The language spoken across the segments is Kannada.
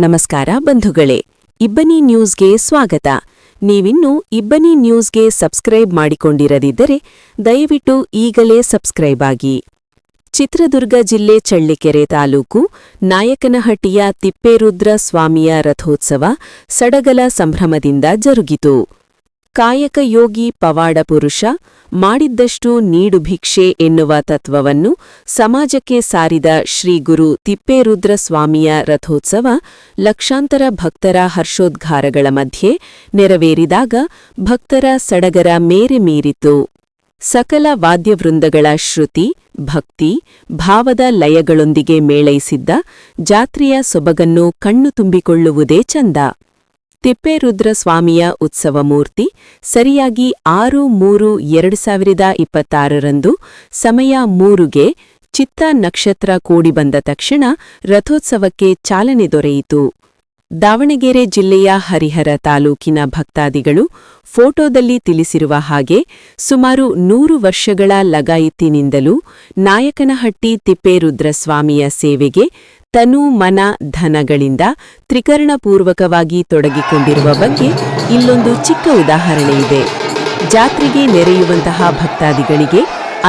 ನಮಸ್ಕಾರ ಬಂಧುಗಳೇ, ಇಬ್ಬನಿ ನ್ಯೂಸ್ಗೆ ಸ್ವಾಗತ. ನೀವಿನ್ನೂ ಇಬ್ಬನಿ ನ್ಯೂಸ್ಗೆ ಸಬ್ಸ್ಕ್ರೈಬ್ ಮಾಡಿಕೊಂಡಿರದಿದ್ದರೆ ದಯವಿಟ್ಟು ಈಗಲೇ ಸಬ್ಸ್ಕ್ರೈಬ್ ಆಗಿ. ಚಿತ್ರದುರ್ಗ ಜಿಲ್ಲೆ ಚಳ್ಳಿಕೆರೆ ತಾಲೂಕು ನಾಯಕನಹಟ್ಟಿಯ ತಿಪ್ಪೇರುದ್ರ ಸ್ವಾಮಿಯ ರಥೋತ್ಸವ ಸಡಗಲ ಸಂಭ್ರಮದಿಂದ ಜರುಗಿತು. ಕಾಯಕ ಯೋಗಿ ಪವಾಡ ಪುರುಷ, ಮಾಡಿದ್ದಷ್ಟು ನೀಡು ಭಿಕ್ಷೆ ಎನ್ನುವ ತತ್ವವನ್ನು ಸಮಾಜಕ್ಕೆ ಸಾರಿದ ಶ್ರೀ ಗುರು ತಿಪ್ಪೇರುದ್ರ ಸ್ವಾಮಿಯ ರಥೋತ್ಸವ ಲಕ್ಷಾಂತರ ಭಕ್ತರ ಹರ್ಷೋದ್ಗಾರಗಳ ಮಧ್ಯೆ ನೆರವೇರಿದಾಗ ಭಕ್ತರ ಸಡಗರ ಮೇರೆ ಮೀರಿತು. ಸಕಲ ವಾದ್ಯವೃಂದಗಳ ಶ್ರುತಿ, ಭಕ್ತಿ, ಭಾವದ ಲಯಗಳೊಂದಿಗೆ ಮೇಳೈಸಿದ್ದ ಜಾತ್ರೆಯ ಸೊಬಗನ್ನು ಕಣ್ಣು ತುಂಬಿಕೊಳ್ಳುವುದೇ ಚಂದ. ತಿಪ್ಪೇರುದ್ರ ಸ್ವಾಮಿಯ ಉತ್ಸವ ಮೂರ್ತಿ ಸರಿಯಾಗಿ 6-3-2026 ಸಮಯ 3ಗೆ ಚಿತ್ತ ನಕ್ಷತ್ರ ಕೂಡಿಬಂದ ತಕ್ಷಣ ರಥೋತ್ಸವಕ್ಕೆ ಚಾಲನೆ ದೊರೆಯಿತು. ದಾವಣಗೆರೆ ಜಿಲ್ಲೆಯ ಹರಿಹರ ತಾಲೂಕಿನ ಭಕ್ತಾದಿಗಳು ಫೋಟೋದಲ್ಲಿ ತಿಳಿಸಿರುವ ಹಾಗೆ ಸುಮಾರು 100 ವರ್ಷಗಳ ಲಗಾಯಿತಿನಿಂದಲೂ ನಾಯಕನಹಟ್ಟಿ ತಿಪ್ಪೇರುದ್ರ ಸ್ವಾಮಿಯ ಸೇವೆಗೆ ತನು ಮನ ಧನಗಳಿಂದ ತ್ರಿಕರಣಪೂರ್ವಕವಾಗಿ ತೊಡಗಿಕೊಂಡಿರುವ ಬಗ್ಗೆ ಇಲ್ಲೊಂದು ಚಿಕ್ಕ ಉದಾಹರಣೆಯಿದೆ. ಜಾತ್ರೆಗೆ ನೆರೆಯುವಂತಹ ಭಕ್ತಾದಿಗಳಿಗೆ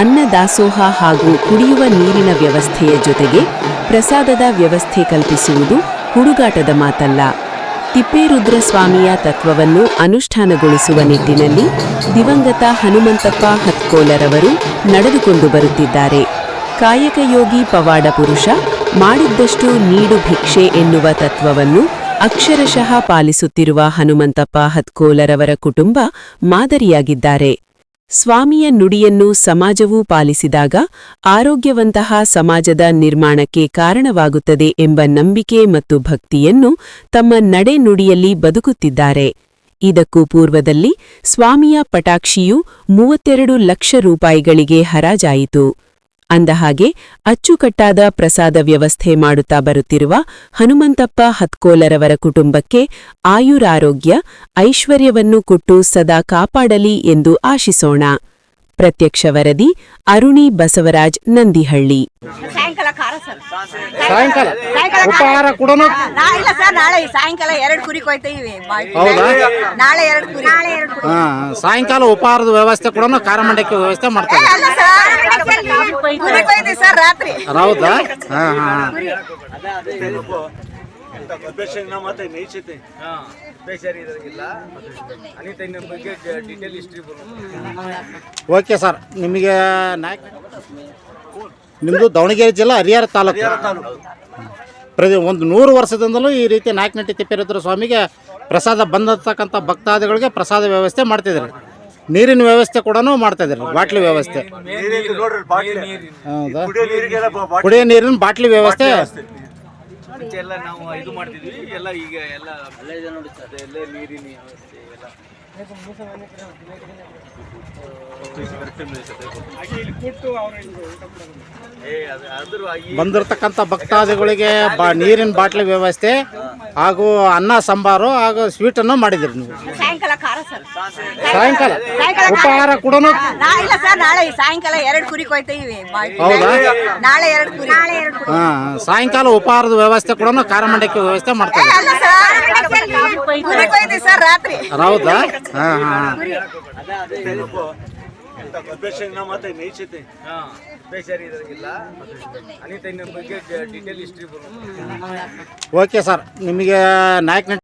ಅನ್ನದಾಸೋಹ ಹಾಗೂ ಕುಡಿಯುವ ನೀರಿನ ವ್ಯವಸ್ಥೆಯ ಜೊತೆಗೆ ಪ್ರಸಾದದ ವ್ಯವಸ್ಥೆ ಕಲ್ಪಿಸುವುದು ಹುಡುಗಾಟದ ಮಾತಲ್ಲ. ತಿಪ್ಪೇರುದ್ರ ಸ್ವಾಮಿಯ ತತ್ವವನ್ನು ಅನುಷ್ಠಾನಗೊಳಿಸುವ ನಿಟ್ಟಿನಲ್ಲಿ ದಿವಂಗತ ಹನುಮಂತಪ್ಪ ಹತ್ಕೋಲರವರು ನಡೆದುಕೊಂಡು ಬರುತ್ತಿದ್ದಾರೆ. ಕಾಯಕಯೋಗಿ ಪವಾಡ ಪುರುಷ, ಮಾಡಿದ್ದಷ್ಟು ನೀಡು ಭಿಕ್ಷೆ ಎನ್ನುವ ತತ್ವವನ್ನು ಅಕ್ಷರಶಃ ಪಾಲಿಸುತ್ತಿರುವ ಹನುಮಂತಪ್ಪ ಹತ್ಕೋಲರವರ ಕುಟುಂಬ ಮಾದರಿಯಾಗಿದ್ದಾರೆ. ಸ್ವಾಮಿಯ ನುಡಿಯನ್ನು ಸಮಾಜವೂ ಪಾಲಿಸಿದಾಗ ಆರೋಗ್ಯವಂತಹ ಸಮಾಜದ ನಿರ್ಮಾಣಕ್ಕೆ ಕಾರಣವಾಗುತ್ತದೆ ಎಂಬ ನಂಬಿಕೆ ಮತ್ತು ಭಕ್ತಿಯನ್ನು ತಮ್ಮ ನಡೆ-ನುಡಿಯಲ್ಲಿ ಬದುಕುತ್ತಿದ್ದಾರೆ. ಇದಕ್ಕೂ ಪೂರ್ವದಲ್ಲಿ ಸ್ವಾಮಿಯ ಪಟಾಕ್ಷಿಯು 32 ಲಕ್ಷ ರೂಪಾಯಿಗಳಿಗೆ ಹರಾಜಾಯಿತು. ಅಂದಹಾಗೆ ಅಚ್ಚುಕಟ್ಟಾದ ಪ್ರಸಾದ ವ್ಯವಸ್ಥೆ ಮಾಡುತ್ತಾ ಬರುತ್ತಿರುವ ಹನುಮಂತಪ್ಪ ಹತ್ಕೋಲರವರ ಕುಟುಂಬಕ್ಕೆ ಆಯುರಾರೋಗ್ಯ, ಐಶ್ವರ್ಯವನ್ನು ಕೊಟ್ಟು ಸದಾ ಕಾಪಾಡಲಿ ಎಂದು ಆಶಿಸೋಣ. ಪ್ರತ್ಯಕ್ಷ ವರದಿ ಅರುಣಿ ಬಸವರಾಜ್, ನಂದಿಹಳ್ಳಿ. ನಾಳೆ ಸಾಯಂಕಾಲ 2 ಕುರಿ ಕೊಯ್ತೀವಿ. ನಾಳೆ 2 ಕುರಿ. ಸಾಯಂಕಾಲ ಉಪಹಾರದ ವ್ಯವಸ್ಥೆ ಕೂಡ ಕಾರಮಂಡಕ್ಕೆ ವ್ಯವಸ್ಥೆ ಮಾಡ್ತಾರೆ. ರಾತ್ರಿ ಹೌದಾ? ಓಕೆ ಸರ್, ನಿಮಗೆ ನಿಮ್ಮದು ದಾವಣಗೆರೆ ಜಿಲ್ಲಾ ಹರಿಹರ ತಾಲೂಕು. ಒಂದು 100 ವರ್ಷದಿಂದಲೂ ಈ ರೀತಿ ನಾಯಕನಹಟ್ಟಿ ತಿಪ್ಪೇರುದ್ರ ಸ್ವಾಮಿಗೆ ಪ್ರಸಾದ ಬಂದಿರ್ತಕ್ಕಂಥ ಭಕ್ತಾದಿಗಳಿಗೆ ಪ್ರಸಾದ ವ್ಯವಸ್ಥೆ ಮಾಡ್ತಿದ್ದಾರೆ. ನೀರಿನ ವ್ಯವಸ್ಥೆ ಕೂಡ ಮಾಡ್ತಾಯಿದ್ದಾರೆ, ಬಾಟ್ಲಿ ವ್ಯವಸ್ಥೆ. ಹೌದಾ? ಕುಡಿಯೋ ನೀರಿನ ಬಾಟ್ಲಿ ವ್ಯವಸ್ಥೆ ಎಲ್ಲ ನಾವು ಇದು ಮಾಡ್ತಿದ್ವಿ. ಎಲ್ಲ ಈಗ ಎಲ್ಲ ನೀರಿನ ವ್ಯವಸ್ಥೆ ಎಲ್ಲ ಬಂದಿರತಕ್ಕಂಥ ಭಕ್ತಾದಿಗಳಿಗೆ ನೀರಿನ ಬಾಟ್ಲಿ ವ್ಯವಸ್ಥೆ ಹಾಗೂ ಅನ್ನ ಸಾಂಬಾರು ಹಾಗೂ ಸ್ವೀಟನ್ನು ಮಾಡಿದಿರಿ ನೀವು. ಸಾಯಂಕಾಲ ಉಪಹಾರ ಕೂಡ ನಾಳೆ ಸಾಯಂಕಾಲ 2 ಕುರಿ ಕೊಯ್ತೀವಿ. ಹೌದಾ? ನಾಳೆ 2 ಕುರಿ. ಸಾಯಂಕಾಲ ಉಪಹಾರದ ವ್ಯವಸ್ಥೆ ಕೂಡ ಕಾರಮಂಡಕ್ಕೆ ವ್ಯವಸ್ಥೆ ಮಾಡ್ತಾರೆ. ರಾತ್ರಿ ಹೌದಾ? ಓಕೆ ಸರ್, ನಿಮಗೆ ನಾಯಕನಹಟ್ಟಿ